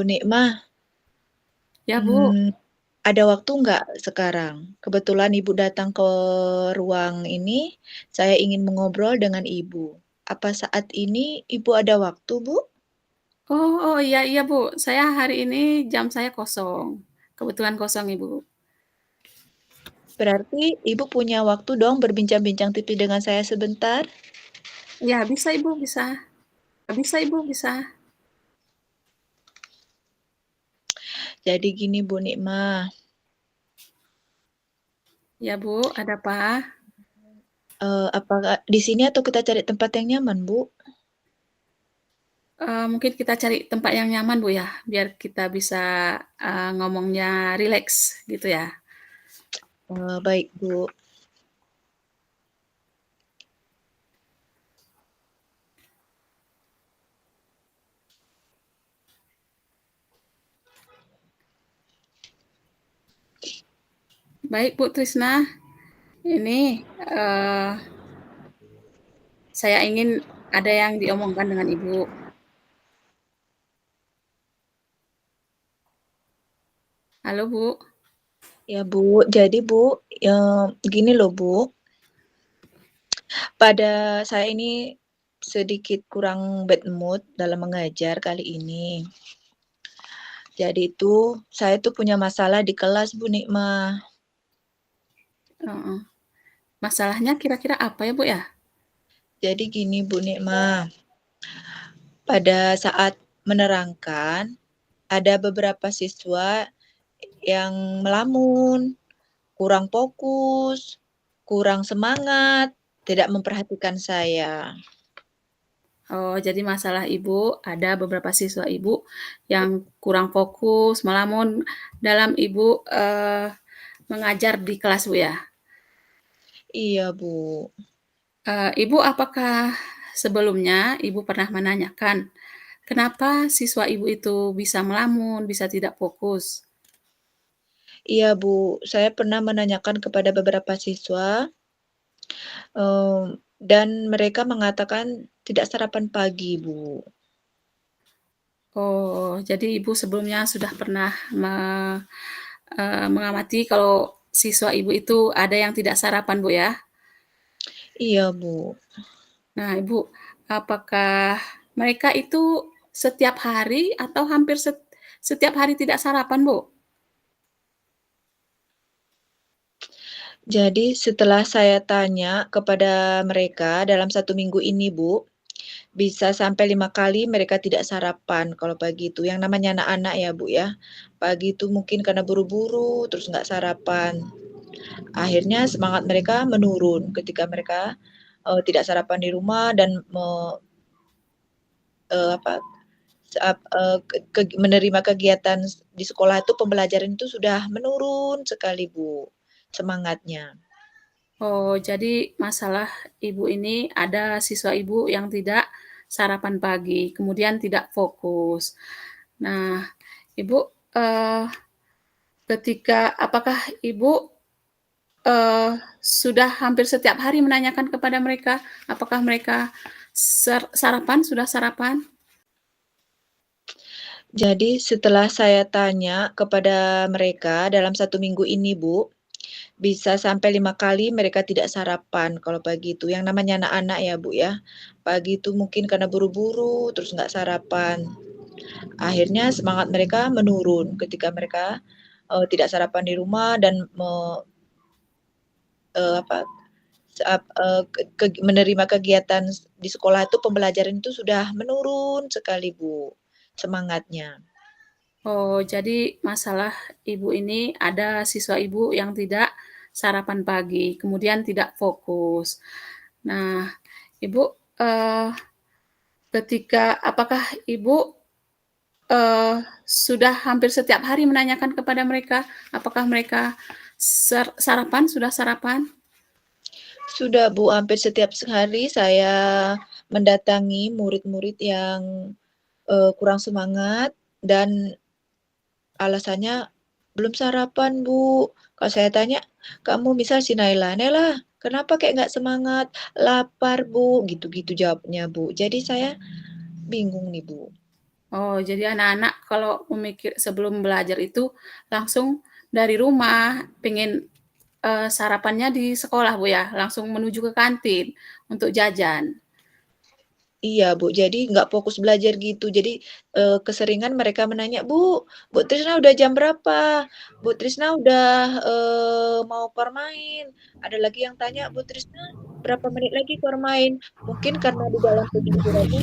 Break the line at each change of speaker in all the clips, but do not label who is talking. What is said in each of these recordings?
Nikmah,
Ya, Bu.
hmm, ada waktu nggak sekarang? Kebetulan Ibu datang ke ruang ini, saya ingin mengobrol dengan Ibu. Apa saat ini Ibu ada waktu, Bu?
Oh, oh iya, iya, Bu. Saya hari ini jam saya kosong. Kebetulan kosong, Ibu.
Berarti Ibu punya waktu dong berbincang-bincang tipis dengan saya sebentar.
Ya, bisa, Ibu, bisa. Bisa, Ibu, bisa.
Jadi gini, Bu Nikmah,
Ya, Bu, ada apa?
apakah di sini atau kita cari tempat yang nyaman, Bu?
Mungkin kita cari tempat yang nyaman, Bu, ya, biar kita bisa ngomongnya rileks gitu ya.
Baik, Bu.
Baik, Bu Trisna. Ini eh, saya ingin ada yang diomongkan dengan Ibu. Halo, Bu.
Ya, Bu. Jadi, Bu, gini loh, Bu. Pada saya ini sedikit kurang bad mood dalam mengajar kali ini. Jadi itu saya tuh punya masalah di kelas, Bu Nikmah.
Heeh. Masalahnya kira-kira apa ya, Bu ya?
Jadi gini, Bu Nikmah. Pada saat menerangkan, ada beberapa siswa yang melamun, kurang fokus, kurang semangat, tidak memperhatikan saya.
Oh, jadi masalah Ibu, ada beberapa siswa Ibu yang kurang fokus, melamun dalam Ibu mengajar di kelas, Bu ya.
Iya, Bu.
Ibu, apakah sebelumnya Ibu pernah menanyakan kenapa siswa Ibu itu bisa melamun, bisa tidak fokus?
Iya, Bu. Saya pernah menanyakan kepada beberapa siswa, dan mereka mengatakan tidak sarapan pagi, Bu.
Oh, jadi Ibu sebelumnya sudah pernah mengamati kalau siswa Ibu itu ada yang tidak sarapan, Bu ya?
Iya, Bu.
Nah, Ibu, apakah mereka itu setiap hari atau hampir setiap hari tidak sarapan, Bu?
Jadi setelah saya tanya kepada mereka dalam 1 minggu ini, Bu, bisa sampai 5 kali mereka tidak sarapan kalau pagi itu, yang namanya anak-anak ya, Bu, ya. Pagi itu mungkin karena buru-buru, terus nggak sarapan. Akhirnya semangat mereka menurun ketika mereka, tidak sarapan di rumah dan apa, menerima kegiatan di sekolah itu pembelajaran itu sudah menurun sekali, Bu, semangatnya.
Oh, jadi masalah Ibu ini ada siswa Ibu yang tidak sarapan pagi, kemudian tidak fokus. Nah, Ibu, eee, apakah Ibu, sudah hampir setiap hari menanyakan kepada mereka, apakah mereka sarapan, sudah sarapan?
Jadi setelah saya tanya kepada mereka dalam 1 minggu ini, Bu, bisa sampai 5 kali mereka tidak sarapan kalau pagi itu, yang namanya anak-anak ya, Bu, ya. Pagi itu mungkin karena buru-buru, terus nggak sarapan. Akhirnya semangat mereka menurun ketika mereka, tidak sarapan di rumah dan apa, menerima kegiatan di sekolah itu pembelajaran itu sudah menurun sekali, Bu, semangatnya.
Oh, jadi masalah Ibu ini ada siswa Ibu yang tidak sarapan pagi, kemudian tidak fokus. Nah, Ibu, eee, apakah Ibu, sudah hampir setiap hari menanyakan kepada mereka, apakah mereka sarapan, sudah sarapan?
Sudah, Bu, hampir setiap hari saya mendatangi murid-murid yang, kurang semangat dan alasannya, "Belum sarapan, Bu." Kalau saya tanya, "Kamu misal si Naila, 'Naila, kenapa kayak nggak semangat?' 'Lapar, Bu." Gitu-gitu jawabnya, Bu. Jadi saya bingung nih, Bu.
Oh, jadi anak-anak kalau sebelum belajar itu langsung dari rumah pengen, sarapannya di sekolah, Bu, ya? Langsung menuju ke kantin untuk jajan?
Iya, Bu, jadi nggak fokus belajar gitu. Jadi, keseringan mereka menanya, Bu Trisna udah jam berapa? Bu Trisna udah, mau keluar main?" Ada lagi yang tanya, "Bu Trisna berapa menit lagi keluar main?" Mungkin karena di dalam pemikirannya,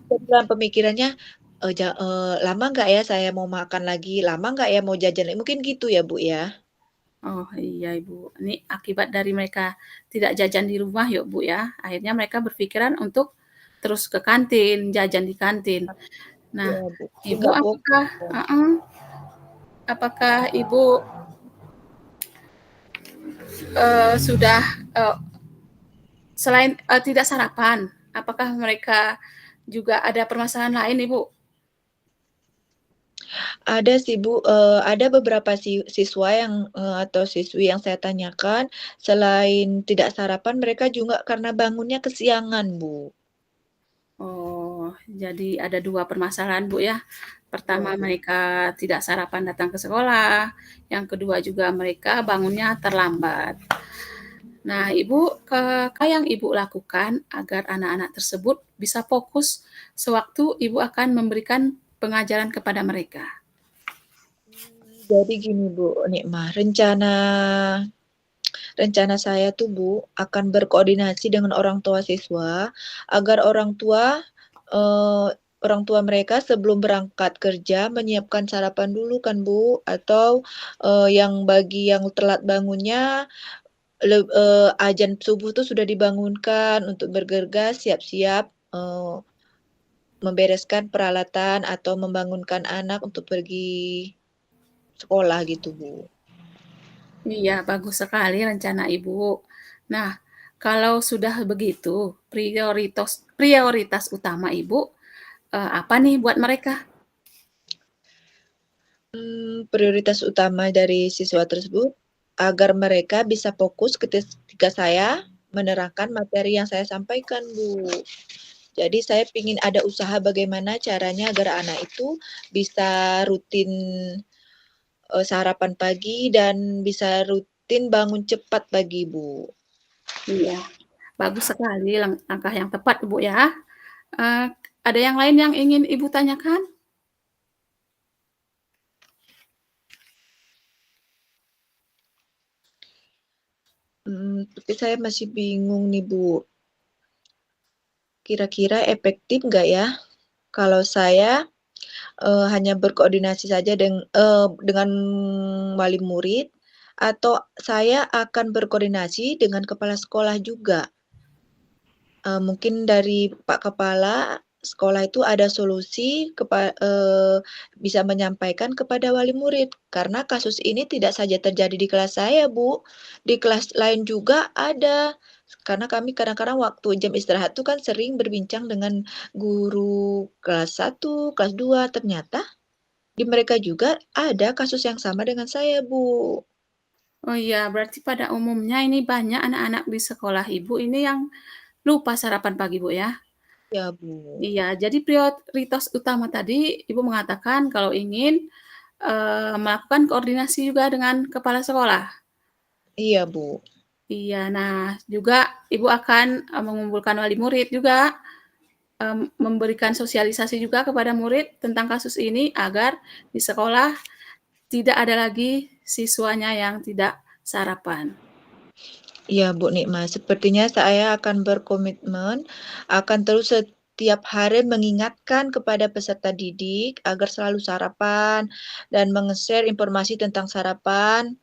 Bu, di dalam pemikirannya, "Lama nggak ya saya mau makan lagi? Lama nggak ya mau jajan lagi?" Mungkin gitu ya, Bu, ya?
Oh, iya, Ibu. Ini akibat dari mereka tidak jajan di rumah yuk, Bu, ya. Akhirnya mereka berpikiran untuk terus ke kantin, jajan di kantin. Nah,
Iya, Bu, jadi
Ibu
nggak fokus
apakah
kan.
heeh, apakah Ibu, sudah, eee, selain, tidak sarapan, apakah mereka juga ada permasalahan lain, Ibu?
Ada sih, Bu, ada beberapa siswa yang, atau siswi yang saya tanyakan, selain tidak sarapan, mereka juga karena bangunnya kesiangan, Bu.
Oh, jadi ada 2 permasalahan, Bu, ya.
Iya,
Pertama,
Bu.
mereka tidak sarapan datang ke sekolah, yang kedua juga mereka bangunnya terlambat. Nah, Ibu, apa yang Ibu lakukan agar anak-anak tersebut bisa fokus sewaktu Ibu akan memberikan pengajaran kepada mereka?
Jadi gini, Bu, Nikmah, rencana saya tuh, Bu, akan berkoordinasi dengan orang tua siswa, agar eee, orang tua mereka sebelum berangkat kerja menyiapkan sarapan dulu kan, Bu, atau, yang bagi yang telat bangunnya azan subuh tuh sudah dibangunkan untuk bergegas siap-siap, membereskan peralatan atau membangunkan anak untuk pergi sekolah gitu, Bu.
Iya, bagus sekali rencana Ibu. Nah, kalau sudah begitu, prioritas utama Ibu, apa nih buat mereka?
Prioritas utama dari siswa tersebut, agar mereka bisa fokus ketika saya menerangkan materi yang saya sampaikan, Bu. Jadi saya ingin ada usaha bagaimana caranya agar anak itu bisa rutin, sarapan pagi dan bisa rutin bangun cepat pagi, Bu.
Iya, bagus sekali langkah yang tepat, Ibu, ya. Eee, ada yang lain yang ingin Ibu tanyakan?
Tapi saya masih bingung nih, Bu. Kira-kira efektif nggak ya kalau saya, hanya berkoordinasi saja dengan wali murid, atau saya akan berkoordinasi dengan kepala sekolah juga? Mungkin dari Pak Kepala sekolah itu ada solusi bisa menyampaikan kepada wali murid, karena kasus ini tidak saja terjadi di kelas saya, Bu, di kelas lain juga ada. Karena kami kadang-kadang waktu jam istirahat tuh kan sering berbincang dengan guru kelas 1, kelas 2, ternyata di mereka juga ada kasus yang sama dengan saya, Bu.
Oh iya, berarti pada umumnya ini banyak anak-anak di sekolah Ibu ini yang lupa sarapan pagi, Bu, ya?
Ya, Bu.
Iya, jadi prioritas utama tadi Ibu mengatakan kalau ingin, melakukan koordinasi juga dengan kepala sekolah?
Iya, Bu.
Iya, nah juga Ibu akan, mengumpulkan wali murid juga, memberikan sosialisasi juga kepada murid tentang kasus ini agar di sekolah tidak ada lagi siswanya yang tidak sarapan.
Iya, Bu Nikma, sepertinya saya akan berkomitmen, akan terus setiap hari mengingatkan kepada peserta didik agar selalu sarapan dan share informasi tentang sarapan,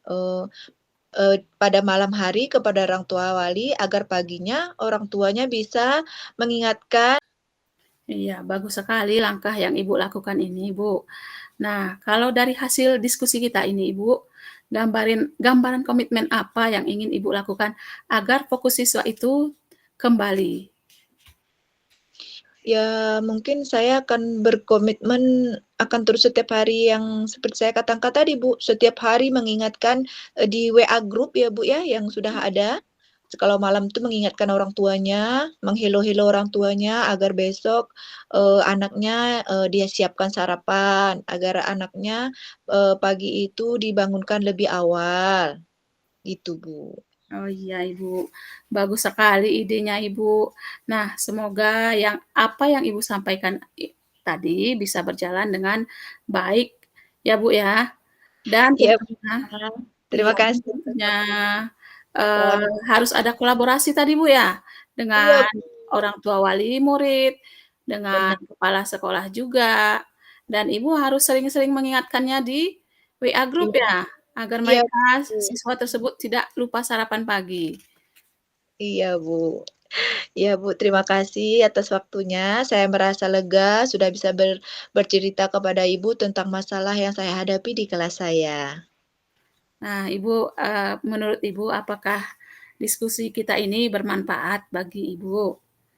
pada malam hari kepada orang tua wali agar paginya orang tuanya bisa mengingatkan.
Iya, bagus sekali langkah yang Ibu lakukan ini, Bu. Nah, kalau dari hasil diskusi kita ini, Ibu, gambaran komitmen apa yang ingin Ibu lakukan agar fokus siswa itu kembali?
Ya, mungkin saya akan berkomitmen akan terus setiap hari yang seperti saya katakan tadi, Bu, setiap hari mengingatkan, di WA grup ya, Bu, ya, yang sudah ada. Kalau malam tuh mengingatkan orang tuanya, menghelo-helo orang tuanya agar besok, anaknya, dia siapkan sarapan, agar anaknya, pagi itu dibangunkan lebih awal, gitu, Bu.
Oh iya Ibu, bagus sekali idenya Ibu. Nah, semoga apa yang Ibu sampaikan tadi bisa berjalan dengan baik ya Bu ya. Dan
Iya,
tentunya
Bu.
iya,
Terima
dan
kasih atas
tentunya,
waktunya.
harus ada kolaborasi tadi Bu ya,
Iya,
dengan
Bu,
orang tua wali murid, dengan
benar.
kepala sekolah juga, dan Ibu harus sering-sering mengingatkannya di WA grup
Iya,
ya, agar
iya,
mereka
Bu.
siswa tersebut tidak lupa sarapan pagi.
Iya, Bu. Iya, Bu, terima kasih atas waktunya. Saya merasa lega sudah bisa bercerita kepada Ibu tentang masalah yang saya hadapi di kelas saya.
Nah Ibu, menurut Ibu apakah diskusi kita ini bermanfaat bagi Ibu?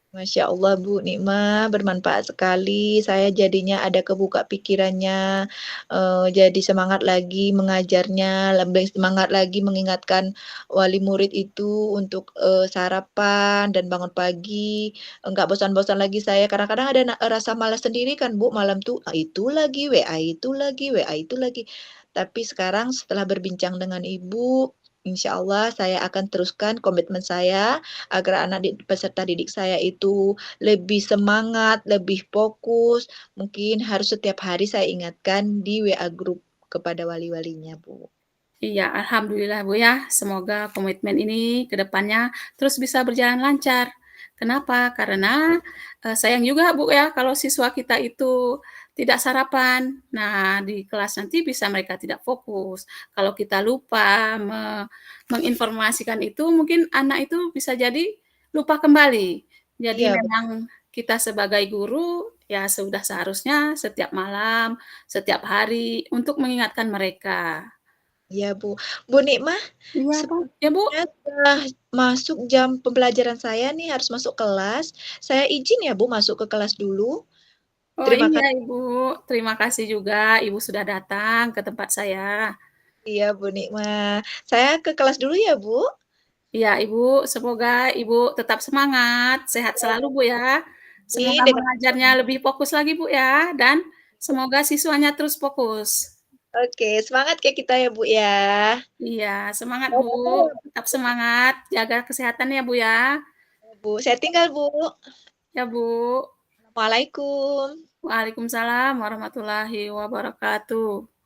Masya Allah, Bu, nikmat, bermanfaat sekali. Saya jadinya ada kebuka pikirannya, jadi semangat lagi mengajarnya, lebih semangat lagi mengingatkan wali murid itu untuk, sarapan dan bangun pagi, enggak bosan-bosan lagi saya. Kadang-kadang ada rasa malas sendiri kan, Bu, malam tuh, itu lagi, WA itu lagi, WA itu lagi. Tapi sekarang setelah berbincang dengan Ibu, insya Allah saya akan teruskan komitmen saya agar peserta didik saya itu lebih semangat, lebih fokus, mungkin harus setiap hari saya ingatkan di WA grup kepada wali-walinya, Bu.
Iya, alhamdulillah Bu ya, semoga komitmen ini ke depannya terus bisa berjalan lancar. Kenapa? Karena, sayang juga Bu ya kalau siswa kita itu tidak sarapan. Nah, di kelas nanti bisa mereka tidak fokus. Kalau kita lupa menginformasikan itu, mungkin anak itu bisa jadi lupa kembali. Jadi
Iya,
memang kita sebagai guru, ya sudah seharusnya setiap malam, setiap hari untuk mengingatkan mereka.
iya, Bu. Bu Nikmah,
Iya, Kak. Ya, Bu?
sepertinya sudah masuk jam pembelajaran saya nih, harus masuk kelas. Saya izin ya, Bu, masuk ke kelas dulu.
Oh,
Terima
iya,
kasih
Ibu. Terima kasih juga Ibu sudah datang ke tempat saya.
ya, Bu Nikmah. Saya ke kelas dulu ya, Bu.
Iya, Ibu, semoga Ibu tetap semangat, sehat selalu, Bu, ya.
Ini
Semoga
dengan
mengajarnya lebih fokus lagi, Bu, ya, dan semoga siswanya terus fokus.
oke, semangat ya kita ya, Bu, ya.
Iya, semangat, Bu.
Bye-bye,
Tetap semangat, jaga kesehatan ya, Bu, ya.
Bu. Saya tinggal, Bu.
Ya, Bu.
Assalamualaikum.
Waalaikumsalam warahmatullahi wabarakatuh.